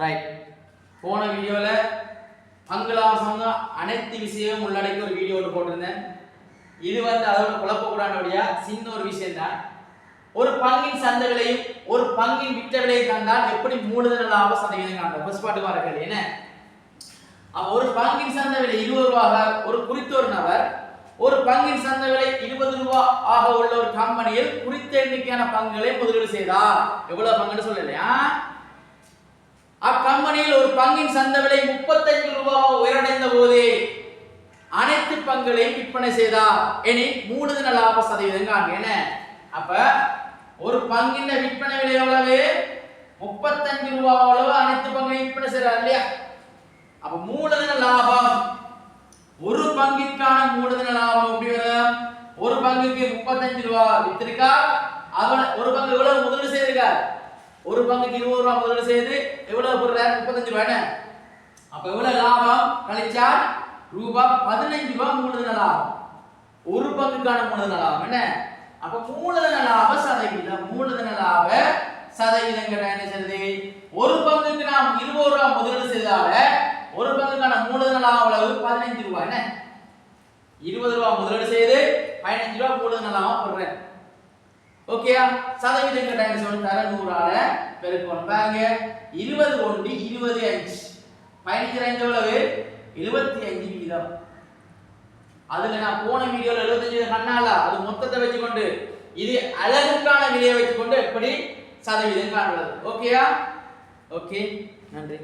Right. போன வீடியோல பங்குலாப சங்கம் அனைத்து விஷயமும் உள்ளடக்கி ஒரு வீடியோ போட்டிருந்தேன். இது அதோட குழப்பக்கூடாதுடைய சின்ன ஒரு விஷயம் தான். ஒரு பங்கின் சந்தை விலையும் ஒரு பங்கின் விற்ற விலையை கண்டால் எப்படி மூலதன லாப சதவீதம் காண்போம். ஃபர்ஸ்ட் பார்ட் வர கேள்வி என்ன? ஒரு பங்கின் சந்தை விலை 20 ரூபாய் ஒரு குறித்த ஒரு நபர் ஒரு பங்கின் சந்தை விலை 20 ரூபாய் ஆக உள்ள ஒரு கம்பெனியில் குறித்த எண்ணிக்கையான பங்குகளை முதலீடு செய்தார். எவ்வளவு பங்குன்னு சொல்லலையா? அக்கம்பெனியில் ஒரு பங்கின் சந்தை விலை 35 ரூபாய் உயர்ந்த போது அனைத்து பங்குகளையும் விற்பனை செய்தார் எனில் மூலதன லாப சதவீதம் காண்க. என்ன அப்ப ஒரு பங்கின் விற்பனை விலை எவ்வளவு? 35 ரூபாய் அளவு அனைத்து பங்குகளையும் விற்பனை செய்றார் இல்லையா? அப்ப மூலதன லாபம் ஒரு பங்கிற்கான மூலதன லாபம் எப்படி வரும்? ஒரு பங்குக்கு 35 ரூபாய் வித்திருக்கா, அவன் ஒரு பங்கு எவ்வளவு முதலீடு செய்திருக்கார்? ஒரு பங்குக்கு 20 ரூபாய் முதலீடு செய்து எவ்வளவு போடுறார்? 35 ரூபாய். அப்ப எவ்வளவு லாபம் கழிச்சால் ரூபாய் 15 ரூபாய் மூலதன லாபம். ஒரு பங்குக்கான மூலதன லாபம் என்ன? அப்ப மூலதன லாப சதவீதம், மூலதன லாப சதவீதம் என்ன சொல்றது? ஒரு பங்குக்கு நாம் 20 ரூபாய் முதலீடு செய்தால ஒரு பங்குக்கான மூலதன லாபம் அளவு 15 ரூபாய். என்ன 20 ரூபாய் முதலீடு செய்து 15 ரூபாய் மூலதன லாபம் போடுறேன். ஓகேயா? சதவீதம் கேட்டா என்ன சொல்றாரு? 100 ஆல பெருக்கணும். பாருங்க 20 ஒண்டி 25 15 5 எவ்வளவு? 75 வீதம். அதுல நான் போன வீடியோல 75 கண்ணால அது மொத்தத்தை வச்சுக்கொண்டு இது அலகுக்கான விலையை வச்சுக்கொண்டு எப்படி சதவீதம் காண்றது. ஓகேயா? ஓகே, நன்றி.